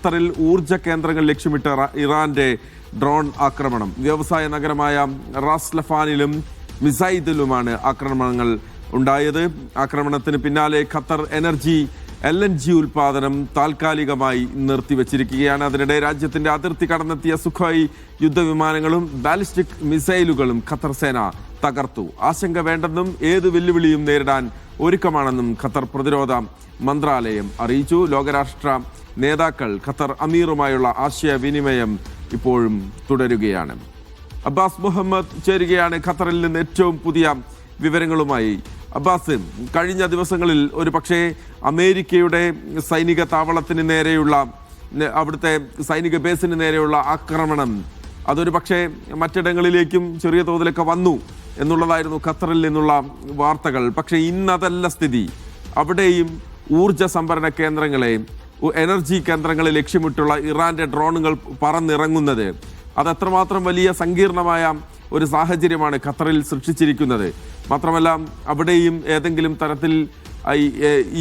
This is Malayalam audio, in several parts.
ഖത്തറിൽ ഊർജ്ജ കേന്ദ്രങ്ങൾ ലക്ഷ്യമിട്ട് ഇറാന്റെ ഡ്രോൺ ആക്രമണം. വ്യവസായ നഗരമായ റാസ് ലഫാനിലും മിസൈദിലുമാണ് ആക്രമണങ്ങൾ ഉണ്ടായത്. ആക്രമണത്തിന് പിന്നാലെ ഖത്തർ എനർജി LNG ഉൽപാദനം താൽക്കാലികമായി നിർത്തിവച്ചിരിക്കുകയാണ്. അതിനിടെ രാജ്യത്തിന്റെ അതിർത്തി കടന്നെത്തിയ സുഖോയ് യുദ്ധവിമാനങ്ങളും ബാലിസ്റ്റിക് മിസൈലുകളും ഖത്തർ സേന തകർത്തു. ആശങ്ക വേണ്ടെന്നും ഏത് വെല്ലുവിളിയും നേരിടാൻ ഒരുക്കമാണെന്നും ഖത്തർ പ്രതിരോധ മന്ത്രാലയം അറിയിച്ചു. ലോകരാഷ്ട്ര നേതാക്കൾ ഖത്തർ അമീറുമായുള്ള ആശയവിനിമയം ഇപ്പോഴും തുടരുകയാണ്. അബ്ബാസ് മുഹമ്മദ് ചേരുകയാണ് ഖത്തറിൽ നിന്ന് ഏറ്റവും പുതിയ വിവരങ്ങളുമായി. അബ്ബാസ്, കഴിഞ്ഞ ദിവസങ്ങളിൽ ഒരു പക്ഷേ അമേരിക്കയുടെ സൈനിക താവളത്തിന് നേരെയുള്ള, അവിടുത്തെ സൈനിക ബേസിന് നേരെയുള്ള ആക്രമണം അതൊരു പക്ഷേ മറ്റിടങ്ങളിലേക്കും ചെറിയ തോതിലൊക്കെ വന്നു എന്നുള്ളതായിരുന്നു ഖത്തറിൽ നിന്നുള്ള വാർത്തകൾ. പക്ഷേ ഇന്നതല്ല സ്ഥിതി. അവിടെയും ഊർജ സംഭരണ കേന്ദ്രങ്ങളെ, എനർജി കേന്ദ്രങ്ങളെ ലക്ഷ്യമിട്ടുള്ള ഇറാന്റെ ഡ്രോണുകൾ പറന്നിറങ്ങുന്നത് അതെത്രമാത്രം വലിയ സങ്കീർണമായ ഒരു സാഹചര്യമാണ് ഖത്തറിൽ സൃഷ്ടിച്ചിരിക്കുന്നത്. മാത്രമല്ല അവിടെയും ഏതെങ്കിലും തരത്തിൽ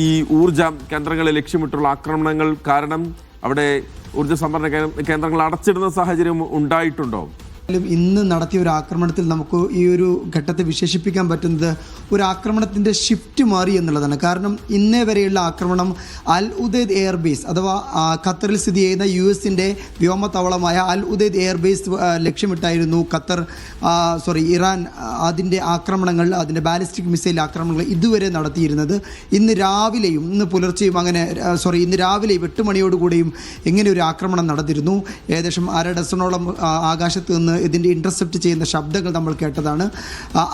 ഈ ഊർജ കേന്ദ്രങ്ങളെ ലക്ഷ്യമിട്ടുള്ള ആക്രമണങ്ങൾ കാരണം അവിടെ ഊർജ സംഭരണ കേന്ദ്രങ്ങൾ അടച്ചിടുന്ന സാഹചര്യം ഉണ്ടായിട്ടുണ്ടോ? ഇന്ന് നടത്തിയ ഒരു ആക്രമണത്തിൽ നമുക്ക് ഈ ഒരു ഘട്ടത്തെ വിശേഷിപ്പിക്കാൻ പറ്റുന്നത് ഒരു ആക്രമണത്തിൻ്റെ ഷിഫ്റ്റ് മാറി എന്നുള്ളതാണ്. കാരണം ഇന്നേ വരെയുള്ള ആക്രമണം അൽ ഉദൈദ് എയർബേസ് അഥവാ ഖത്തറിൽ സ്ഥിതി ചെയ്യുന്ന US-ൻ്റെ വ്യോമത്താവളമായ അൽ ഉദൈദ് എയർബേസ് ലക്ഷ്യമിട്ടായിരുന്നു ഇറാൻ അതിൻ്റെ ആക്രമണങ്ങൾ, അതിൻ്റെ ബാലിസ്റ്റിക് മിസൈൽ ആക്രമണങ്ങൾ ഇതുവരെ നടത്തിയിരുന്നത്. ഇന്ന് രാവിലെയും ഇന്ന് പുലർച്ചെയും ഇന്ന് രാവിലെ 8 മണിയോടുകൂടിയും ഇങ്ങനെ ഒരു ആക്രമണം നടന്നിരുന്നു. ഏകദേശം 1/2 ഡസനോളം ആകാശത്ത് നിന്ന് ഇതിൻ്റെ ഇൻ്റർസെപ്റ്റ് ചെയ്യുന്ന ശബ്ദങ്ങൾ നമ്മൾ കേട്ടതാണ്.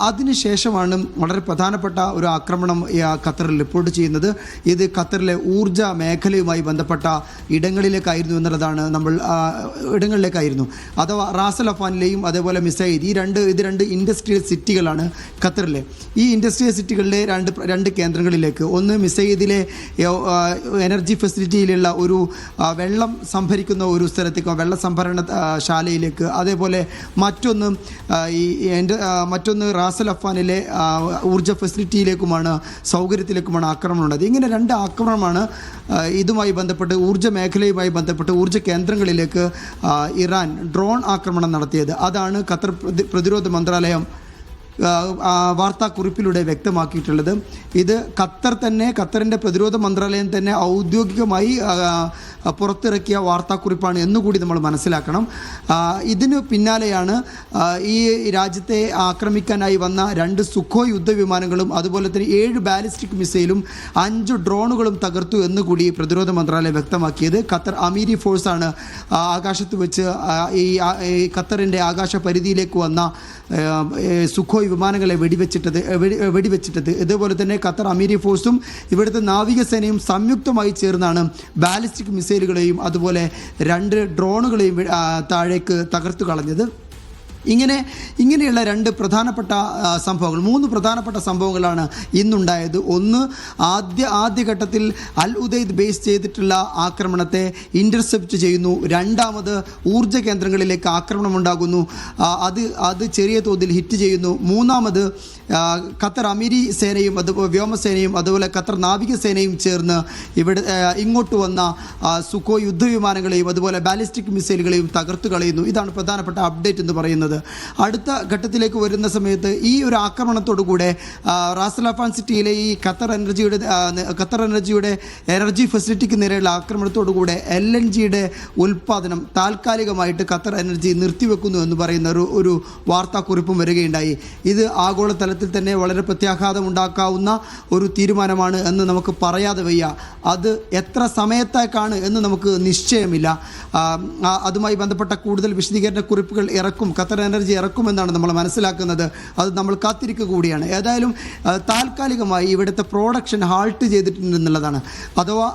അതിനുശേഷമാണ് വളരെ പ്രധാനപ്പെട്ട ഒരു ആക്രമണം ഖത്തറിൽ റിപ്പോർട്ട് ചെയ്യുന്നത്. ഇത് ഖത്തറിലെ ഊർജ മേഖലയുമായി ബന്ധപ്പെട്ട ഇടങ്ങളിലേക്കായിരുന്നു എന്നുള്ളതാണ്. ഇടങ്ങളിലേക്കായിരുന്നു, അഥവാ റാസ് ലഫാനിലെയും അതേപോലെ മിസൈദ്, ഇത് രണ്ട് ഇൻഡസ്ട്രിയൽ സിറ്റികളാണ് ഖത്തറിലെ. ഈ ഇൻഡസ്ട്രിയൽ സിറ്റികളിലെ രണ്ട് കേന്ദ്രങ്ങളിലേക്ക്, ഒന്ന് മിസൈദിലെ എനർജി ഫെസിലിറ്റിയിലുള്ള ഒരു വെള്ളം സംഭരിക്കുന്ന ഒരു സ്ഥലത്തേക്ക്, വെള്ള സംഭരണ ശാലയിലേക്ക്, അതേപോലെ മറ്റൊന്ന് റാസ് ലഫാനിലെ ഊർജ ഫെസിലിറ്റിയിലേക്കുമാണ്, സൗകര്യത്തിലേക്കുമാണ് ആക്രമണം ഉണ്ടായത്. ഇങ്ങനെ 2 ആക്രമണമാണ് ഇതുമായി ബന്ധപ്പെട്ട്, ഊർജ്ജ മേഖലയുമായി ബന്ധപ്പെട്ട് ഊർജ്ജ കേന്ദ്രങ്ങളിലേക്ക് ഇറാൻ ഡ്രോൺ ആക്രമണം നടത്തിയത്. അതാണ് ഖത്തർ പ്രതിരോധ മന്ത്രാലയം വാർത്താക്കുറിപ്പിലൂടെ വ്യക്തമാക്കിയിട്ടുള്ളത്. ഇത് ഖത്തറിൻ്റെ പ്രതിരോധ മന്ത്രാലയം തന്നെ ഔദ്യോഗികമായി പുറത്തിറക്കിയ വാർത്താക്കുറിപ്പാണ് എന്നുകൂടി നമ്മൾ മനസ്സിലാക്കണം. ഇതിന് പിന്നാലെയാണ് ഈ രാജ്യത്തെ ആക്രമിക്കാനായി വന്ന 2 സുഖോയ് യുദ്ധവിമാനങ്ങളും അതുപോലെ തന്നെ 7 ബാലിസ്റ്റിക് മിസൈലും 5 ഡ്രോണുകളും തകർത്തു എന്നുകൂടി പ്രതിരോധ മന്ത്രാലയം വ്യക്തമാക്കിയത്. ഖത്തർ അമീരി ഫോഴ്സാണ് ആകാശത്ത് വെച്ച് ഈ ഖത്തറിൻ്റെ ആകാശ പരിധിയിലേക്ക് വന്ന സുഖോയ് വിമാനങ്ങളെ വെടിവെച്ചിട്ടത്. ഇതുപോലെ തന്നെ ഖത്തർ അമീരി ഫോഴ്സും ഇവിടുത്തെ നാവികസേനയും സംയുക്തമായി ചേർന്നാണ് ബാലിസ്റ്റിക് മിസൈലുകളെയും അതുപോലെ 2 ഡ്രോണുകളെയും താഴേക്ക് തകർത്തു കളഞ്ഞത്. ഇങ്ങനെയുള്ള 3 പ്രധാനപ്പെട്ട സംഭവങ്ങളാണ് ഇന്നുണ്ടായത്. ഒന്ന്, ആദ്യഘട്ടത്തിൽ അൽ ഉദൈദ് ബേസ് ചെയ്തിട്ടുള്ള ആക്രമണത്തെ ഇൻ്റർസെപ്റ്റ് ചെയ്യുന്നു. രണ്ടാമത് ഊർജ്ജ കേന്ദ്രങ്ങളിലേക്ക് ആക്രമണം ഉണ്ടാകുന്നു, അത് ചെറിയ തോതിൽ ഹിറ്റ് ചെയ്യുന്നു. മൂന്നാമത് ഖത്തർ അമീരി സേനയും വ്യോമസേനയും അതുപോലെ ഖത്തർ നാവികസേനയും ചേർന്ന് ഇങ്ങോട്ട് വന്ന സുഖോയ് യുദ്ധവിമാനങ്ങളെയും അതുപോലെ ബാലിസ്റ്റിക് മിസൈലുകളെയും തകർത്തു കളയുന്നു. ഇതാണ് പ്രധാനപ്പെട്ട അപ്ഡേറ്റ് എന്ന് പറയുന്നത്. അടുത്ത ഘട്ടത്തിലേക്ക് വരുന്ന സമയത്ത് ഈ ഒരു ആക്രമണത്തോടുകൂടെ റാസ് ലഫാൻ സിറ്റിയിലെ ഈ ഖത്തർ എനർജിയുടെ എനർജി ഫെസിലിറ്റിക്ക് നേരെയുള്ള ആക്രമണത്തോടുകൂടെ LNGയുടെ ഉൽപ്പാദനം താൽക്കാലികമായിട്ട് ഖത്തർ എനർജി നിർത്തിവെക്കുന്നു എന്ന് പറയുന്ന ഒരു വാർത്താക്കുറിപ്പും വരികയുണ്ടായി. ഇത് ആഗോളതലത്തിൽ തന്നെ വളരെ പ്രത്യാഘാതം ഉണ്ടാക്കാവുന്ന ഒരു തീരുമാനമാണ് എന്ന് നമുക്ക് പറയാതെ വയ്യ. അത് എത്ര സമയത്തേക്കാണ് എന്ന് നമുക്ക് നിശ്ചയമില്ല. അതുമായി ബന്ധപ്പെട്ട കൂടുതൽ വിശദീകരണ കുറിപ്പുകൾ ഖത്തർ എനർജി ഇറക്കുമെന്നാണ് നമ്മൾ മനസ്സിലാക്കുന്നത്. അത് നമ്മൾ കാത്തിരിക്കുക കൂടിയാണ്. ഏതായാലും താൽക്കാലികമായി ഇവിടുത്തെ പ്രൊഡക്ഷൻ ഹാൾട്ട് ചെയ്തിട്ടുണ്ടെന്നുള്ളതാണ്. അഥവാ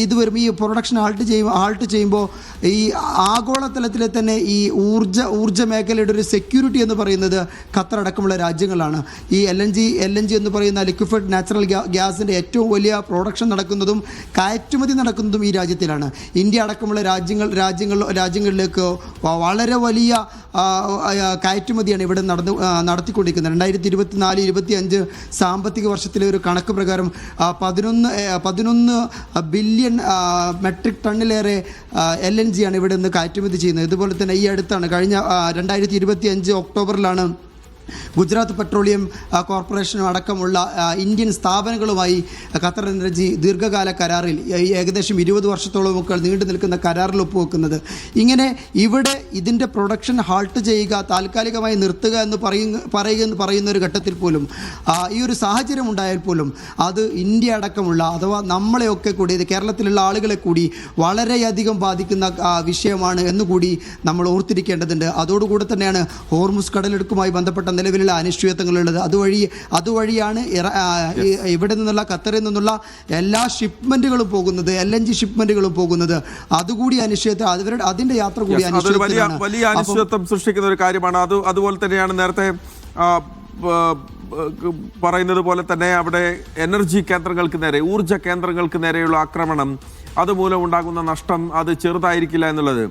ഇത് വരും ഈ പ്രൊഡക്ഷൻ ഹാൾട്ട് ചെയ്യുമ്പോൾ ഈ ആഗോളതലത്തിലെ തന്നെ ഈ ഊർജ്ജ മേഖലയുടെ ഒരു സെക്യൂരിറ്റി എന്ന് പറയുന്നത് ഖത്തർ അടക്കമുള്ള രാജ്യം രാജ്യങ്ങളാണ്. ഈ എൽ എൻ ജി എന്ന് പറയുന്ന ലിക്വിഫൈഡ് നാച്ചുറൽ ഗ്യാസിൻ്റെ ഏറ്റവും വലിയ പ്രൊഡക്ഷൻ നടക്കുന്നതും കയറ്റുമതി നടക്കുന്നതും ഈ രാജ്യത്തിലാണ്. ഇന്ത്യ അടക്കമുള്ള രാജ്യങ്ങളിലേക്ക് വളരെ വലിയ കയറ്റുമതിയാണ് ഇവിടെ നടത്തിക്കൊണ്ടിരിക്കുന്നത്. 2024-25 സാമ്പത്തിക വർഷത്തിലെ ഒരു കണക്ക് പ്രകാരം 11 ബില്യൺ മെട്രിക് ടണ്ണിലേറെ LNG ആണ് ഇവിടെ നിന്ന് കയറ്റുമതി ചെയ്യുന്നത്. ഇതുപോലെ തന്നെ ഈ അടുത്താണ് കഴിഞ്ഞ 2025 ഒക്ടോബറിലാണ് ഗുജറാത്ത് പെട്രോളിയം കോർപ്പറേഷനും അടക്കമുള്ള ഇന്ത്യൻ സ്ഥാപനങ്ങളുമായി ഖത്തർ എനർജി ദീർഘകാല കരാറിൽ ഏകദേശം 20 വർഷത്തോളമൊക്കെ നീണ്ടു നിൽക്കുന്ന കരാറിൽ ഒപ്പുവെക്കുന്നത്. ഇങ്ങനെ ഇവിടെ ഇതിൻ്റെ പ്രൊഡക്ഷൻ ഹാൾട്ട് ചെയ്യുക, താൽക്കാലികമായി നിർത്തുക എന്ന് പറയുന്ന ഒരു ഘട്ടത്തിൽ പോലും ഈ ഒരു സാഹചര്യം ഉണ്ടായാൽ പോലും അത് ഇന്ത്യ അടക്കമുള്ള അഥവാ നമ്മളെയൊക്കെ കൂടി കേരളത്തിലുള്ള ആളുകളെ കൂടി വളരെയധികം ബാധിക്കുന്ന വിഷയമാണ് എന്നുകൂടി നമ്മൾ ഓർത്തിരിക്കേണ്ടതുണ്ട്. അതോടുകൂടെ തന്നെയാണ് ഹോർമുസ് കടലിടുക്കുമായി ബന്ധപ്പെട്ട നിലവിലുള്ള അനിശ്ചിതത്വങ്ങളുള്ളത്. അതുവഴിയാണ് ഇവിടെ നിന്നുള്ള ഖത്തറിൽ നിന്നുള്ള എല്ലാ ഷിപ്മെന്റുകളും പോകുന്നത്, LNG ഷിപ്മെന്റുകളും പോകുന്നത്. അതുകൂടി അനിശ്ചിതത്വം, അതിന്റെ യാത്ര കൂടി വലിയ അനിശ്ചിതത്വം സൃഷ്ടിക്കുന്ന ഒരു കാര്യമാണ്. അതുപോലെ തന്നെയാണ് നേരത്തെ പറയുന്നത് പോലെ തന്നെ അവിടെ എനർജി കേന്ദ്രങ്ങൾക്ക് നേരെ, ഊർജ്ജ കേന്ദ്രങ്ങൾക്ക് നേരെയുള്ള ആക്രമണം, അതുമൂലം ഉണ്ടാകുന്ന നഷ്ടം അത് ചെറുതായിരിക്കില്ല എന്നുള്ളത്